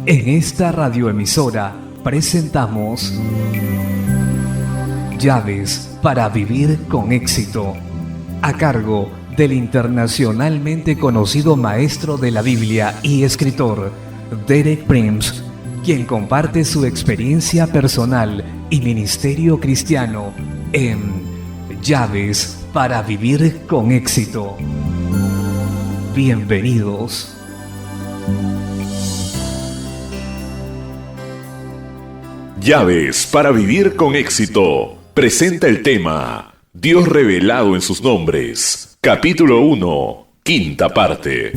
En esta radioemisora presentamos Llaves para vivir con éxito, a cargo del internacionalmente conocido maestro de la Biblia y escritor Derek Prince, quien comparte su experiencia personal y ministerio cristiano en Llaves para vivir con éxito. Bienvenidos. Llaves para vivir con éxito. Presenta el tema Dios revelado en sus nombres. Capítulo 1, quinta parte.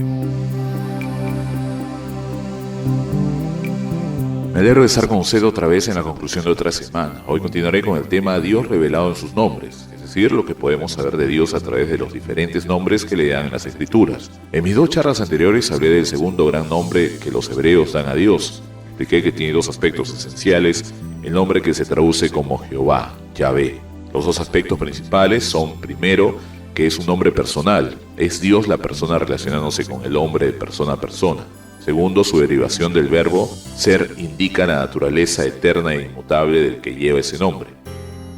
Me alegro de estar con usted otra vez en la conclusión de otra semana. Hoy continuaré con el tema Dios revelado en sus nombres, es decir, lo que podemos saber de Dios a través de los diferentes nombres que le dan en las Escrituras. En mis dos charlas anteriores hablé del segundo gran nombre que los hebreos dan a Dios. Expliqué que tiene dos aspectos esenciales, el nombre que se traduce como Jehová, Yahvé. Los dos aspectos principales son, primero, que es un nombre personal, es Dios la persona relacionándose con el hombre de persona a persona. Segundo, su derivación del verbo ser indica la naturaleza eterna e inmutable del que lleva ese nombre.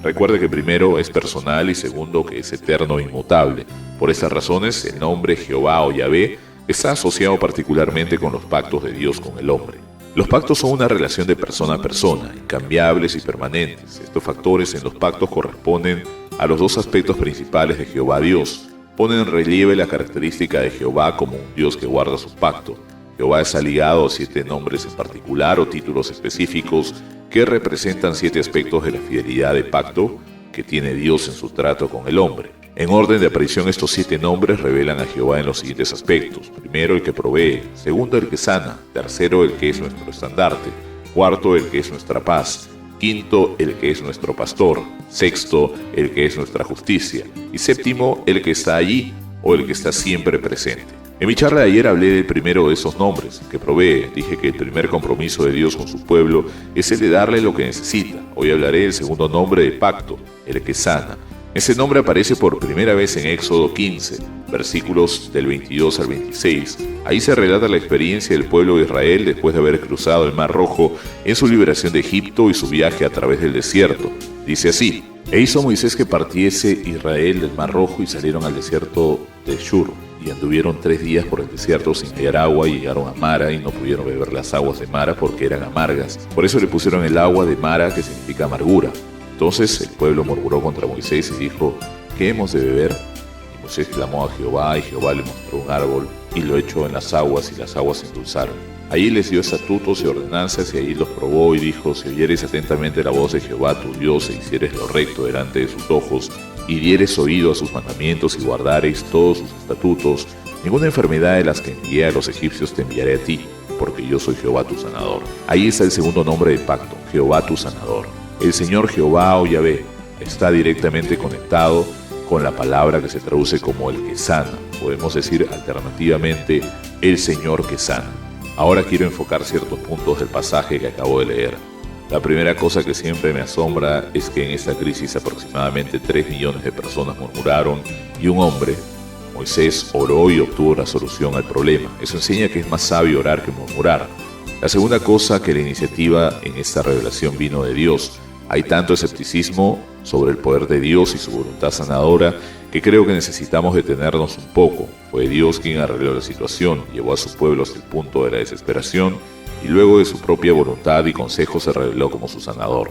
Recuerde que primero es personal y segundo que es eterno e inmutable. Por estas razones, el nombre Jehová o Yahvé está asociado particularmente con los pactos de Dios con el hombre. Los pactos son una relación de persona a persona, incambiables y permanentes. Estos factores en los pactos corresponden a los dos aspectos principales de Jehová Dios. Ponen en relieve la característica de Jehová como un Dios que guarda su pacto. Jehová está ligado a 7 nombres en particular o títulos específicos que representan 7 aspectos de la fidelidad de pacto que tiene Dios en su trato con el hombre. En orden de aparición, estos 7 nombres revelan a Jehová en los siguientes aspectos. Primero, el que provee. Segundo, el que sana. Tercero, el que es nuestro estandarte. Cuarto, el que es nuestra paz. Quinto, el que es nuestro pastor. Sexto, el que es nuestra justicia. Y séptimo, el que está allí o el que está siempre presente. En mi charla de ayer hablé del primero de esos nombres, que provee. Dije que el primer compromiso de Dios con su pueblo es el de darle lo que necesita. Hoy hablaré del segundo nombre de pacto, el que sana. Ese nombre aparece por primera vez en Éxodo 15, versículos del 22 al 26. Ahí se relata la experiencia del pueblo de Israel después de haber cruzado el Mar Rojo en su liberación de Egipto y su viaje a través del desierto. Dice así: E hizo Moisés que partiese Israel del Mar Rojo y salieron al desierto de Shur. Y anduvieron 3 días por el desierto sin hallar agua y llegaron a Mara y no pudieron beber las aguas de Mara porque eran amargas. Por eso le pusieron el agua de Mara, que significa amargura. Entonces el pueblo murmuró contra Moisés y dijo: ¿Qué hemos de beber? Y Moisés clamó a Jehová y Jehová le mostró un árbol y lo echó en las aguas y las aguas se endulzaron. Allí les dio estatutos y ordenanzas y allí los probó y dijo: Si oyeres atentamente la voz de Jehová tu Dios e hicieres lo recto delante de sus ojos y dieres oído a sus mandamientos y guardareis todos sus estatutos, ninguna enfermedad de las que envié a los egipcios te enviaré a ti, porque yo soy Jehová tu sanador. Ahí está el segundo nombre de pacto, Jehová tu sanador. El Señor Jehová o Yahvé está directamente conectado con la palabra que se traduce como el que sana. Podemos decir alternativamente el Señor que sana. Ahora quiero enfocar ciertos puntos del pasaje que acabo de leer. La primera cosa que siempre me asombra es que en esta crisis aproximadamente 3 millones de personas murmuraron y un hombre, Moisés, oró y obtuvo la solución al problema. Eso enseña que es más sabio orar que murmurar. La segunda cosa, que la iniciativa en esta revelación vino de Dios. Hay tanto escepticismo sobre el poder de Dios y su voluntad sanadora que creo que necesitamos detenernos un poco. Fue Dios quien arregló la situación, llevó a su pueblo hasta el punto de la desesperación y luego de su propia voluntad y consejo se reveló como su sanador.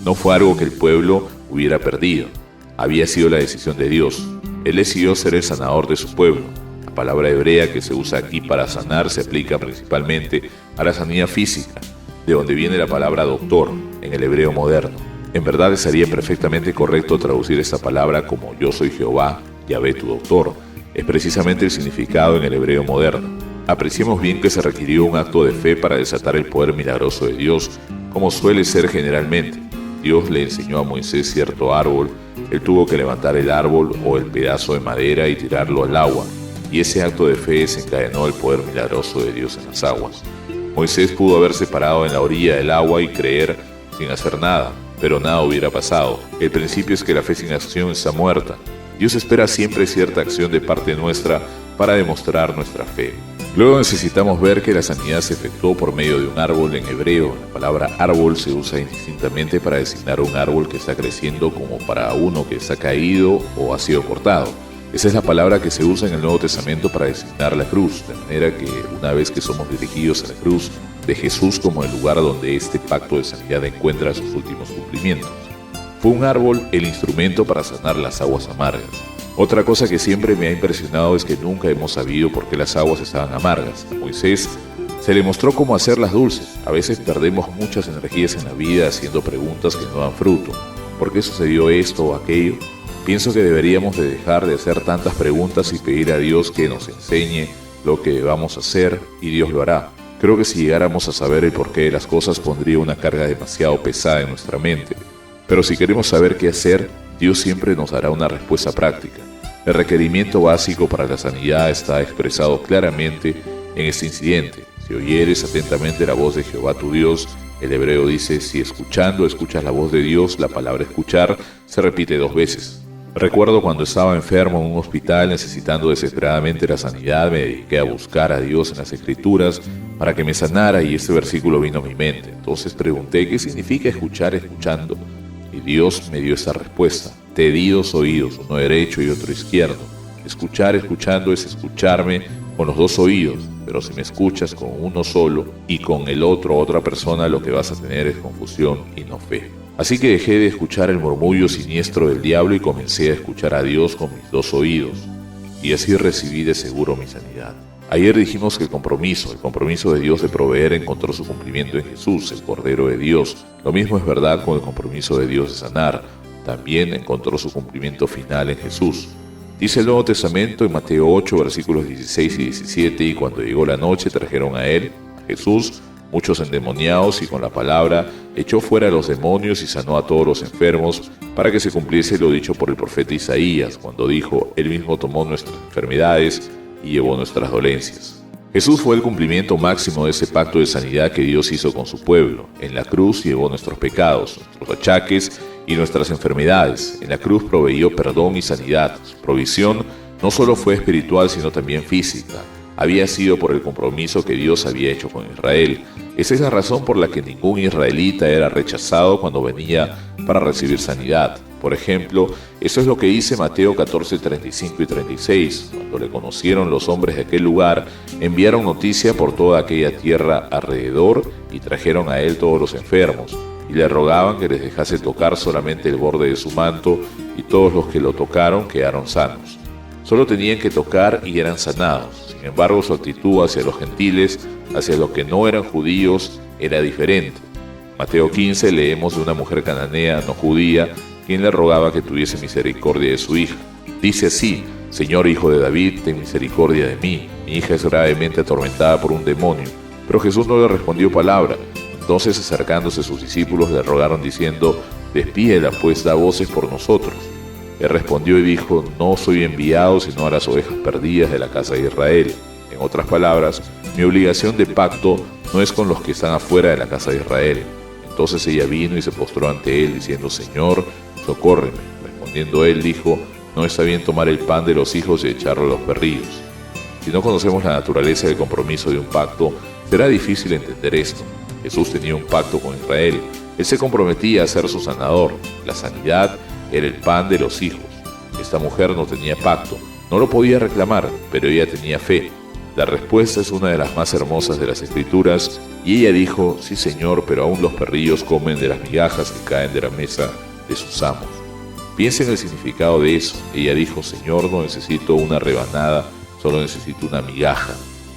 No fue algo que el pueblo hubiera perdido, había sido la decisión de Dios. Él decidió ser el sanador de su pueblo. La palabra hebrea que se usa aquí para sanar se aplica principalmente a la sanidad física, de donde viene la palabra doctor en el hebreo moderno. En verdad sería perfectamente correcto traducir esta palabra como yo soy Jehová, Yahvé tu doctor. Es precisamente el significado en el hebreo moderno. Apreciemos bien que se requirió un acto de fe para desatar el poder milagroso de Dios, como suele ser generalmente. Dios le enseñó a Moisés cierto árbol, él tuvo que levantar el árbol o el pedazo de madera y tirarlo al agua, y ese acto de fe desencadenó el poder milagroso de Dios en las aguas. Moisés pudo haberse parado en la orilla del agua y creer sin hacer nada, pero nada hubiera pasado. El principio es que la fe sin acción está muerta. Dios espera siempre cierta acción de parte nuestra para demostrar nuestra fe. Luego necesitamos ver que la sanidad se efectuó por medio de un árbol. En hebreo, la palabra árbol se usa indistintamente para designar un árbol que está creciendo como para uno que está caído o ha sido cortado. Esa es la palabra que se usa en el Nuevo Testamento para designar la cruz, de manera que una vez que somos dirigidos a la cruz de Jesús como el lugar donde este pacto de sanidad encuentra sus últimos cumplimientos. Fue un árbol el instrumento para sanar las aguas amargas. Otra cosa que siempre me ha impresionado es que nunca hemos sabido por qué las aguas estaban amargas. A Moisés se le mostró cómo hacerlas dulces. A veces perdemos muchas energías en la vida haciendo preguntas que no dan fruto. ¿Por qué sucedió esto o aquello? Pienso que deberíamos de dejar de hacer tantas preguntas y pedir a Dios que nos enseñe lo que vamos a hacer y Dios lo hará. Creo que si llegáramos a saber el porqué de las cosas pondría una carga demasiado pesada en nuestra mente. Pero si queremos saber qué hacer, Dios siempre nos dará una respuesta práctica. El requerimiento básico para la sanidad está expresado claramente en este incidente. Si oyeres atentamente la voz de Jehová tu Dios, el hebreo dice, si escuchando escuchas la voz de Dios, la palabra escuchar se repite 2 veces. Recuerdo cuando estaba enfermo en un hospital necesitando desesperadamente la sanidad, me dediqué a buscar a Dios en las Escrituras para que me sanara y este versículo vino a mi mente. Entonces pregunté, ¿qué significa escuchar escuchando? Y Dios me dio esta respuesta. Te di 2 oídos, uno derecho y otro izquierdo. Escuchar escuchando es escucharme con los 2 oídos, pero si me escuchas con uno solo y con el otro otra persona, lo que vas a tener es confusión y no fe. Así que dejé de escuchar el murmullo siniestro del diablo y comencé a escuchar a Dios con mis 2 oídos. Y así recibí de seguro mi sanidad. Ayer dijimos que el compromiso de Dios de proveer encontró su cumplimiento en Jesús, el Cordero de Dios. Lo mismo es verdad con el compromiso de Dios de sanar. También encontró su cumplimiento final en Jesús. Dice el Nuevo Testamento en Mateo 8, versículos 16 y 17, y cuando llegó la noche trajeron a él, Jesús, muchos endemoniados, y con la palabra echó fuera a los demonios y sanó a todos los enfermos, para que se cumpliese lo dicho por el profeta Isaías, cuando dijo, él mismo tomó nuestras enfermedades y llevó nuestras dolencias. Jesús fue el cumplimiento máximo de ese pacto de sanidad que Dios hizo con su pueblo. En la cruz llevó nuestros pecados, nuestros achaques y nuestras enfermedades. En la cruz proveyó perdón y sanidad. Su provisión no solo fue espiritual, sino también física. Había sido por el compromiso que Dios había hecho con Israel. Esa es la razón por la que ningún israelita era rechazado cuando venía para recibir sanidad. Por ejemplo, eso es lo que dice Mateo 14, 35 y 36. Cuando le conocieron los hombres de aquel lugar, enviaron noticia por toda aquella tierra alrededor y trajeron a él todos los enfermos. Y le rogaban que les dejase tocar solamente el borde de su manto, y todos los que lo tocaron quedaron sanos. Solo tenían que tocar y eran sanados. Sin embargo, su actitud hacia los gentiles, hacia los que no eran judíos, era diferente. Mateo 15 leemos de una mujer cananea no judía, quien le rogaba que tuviese misericordia de su hija. Dice así, Señor hijo de David, ten misericordia de mí. Mi hija es gravemente atormentada por un demonio. Pero Jesús no le respondió palabra. Entonces, acercándose sus discípulos, le rogaron diciendo, despídela, pues da voces por nosotros. Él respondió y dijo, no soy enviado sino a las ovejas perdidas de la casa de Israel. En otras palabras, mi obligación de pacto no es con los que están afuera de la casa de Israel. Entonces ella vino y se postró ante él, diciendo, Señor, socórreme. Respondiendo él, dijo, no está bien tomar el pan de los hijos y echarlo a los perrillos. Si no conocemos la naturaleza del compromiso de un pacto, será difícil entender esto. Jesús tenía un pacto con Israel. Él se comprometía a ser su sanador. La sanidad era el pan de los hijos. Esta mujer no tenía pacto, no lo podía reclamar, pero ella tenía fe. La respuesta es una de las más hermosas de las Escrituras, y ella dijo, sí Señor, pero aún los perrillos comen de las migajas que caen de la mesa de sus amos. Piensa en el significado de eso. Ella dijo, Señor, no necesito una rebanada, solo necesito una migaja.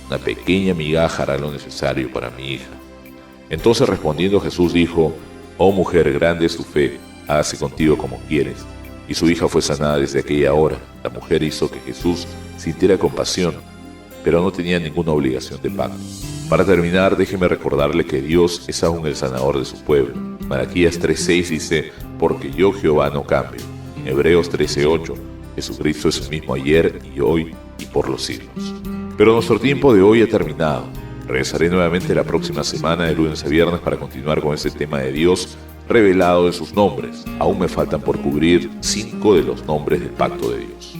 Una pequeña migaja hará lo necesario para mi hija. Entonces respondiendo Jesús dijo, oh mujer, grande es tu fe, hágase contigo como quieres. Y su hija fue sanada desde aquella hora. La mujer hizo que Jesús sintiera compasión, pero no tenía ninguna obligación de pacto. Para terminar, déjeme recordarle que Dios es aún el sanador de su pueblo. Malaquías 3:6 dice, porque yo Jehová no cambio. En Hebreos 13:8, Jesucristo es el mismo ayer y hoy y por los siglos. Pero nuestro tiempo de hoy ha terminado. Regresaré nuevamente la próxima semana, de lunes a viernes, para continuar con este tema de Dios revelado en sus nombres. Aún me faltan por cubrir 5 de los nombres del pacto de Dios.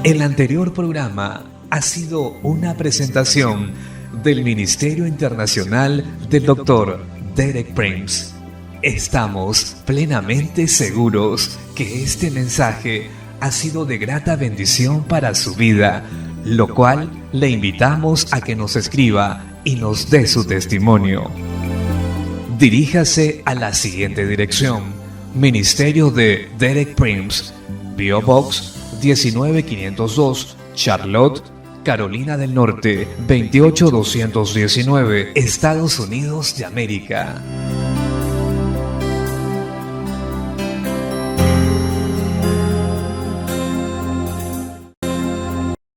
El anterior programa ha sido una presentación del Ministerio Internacional del Dr. Derek Prince. Estamos plenamente seguros que este mensaje ha sido de grata bendición para su vida, lo cual le invitamos a que nos escriba y nos dé su testimonio. Diríjase a la siguiente dirección: Ministerio de Derek Prince, P.O. Box 19502, Charlotte, Carolina del Norte 28219, Estados Unidos de América.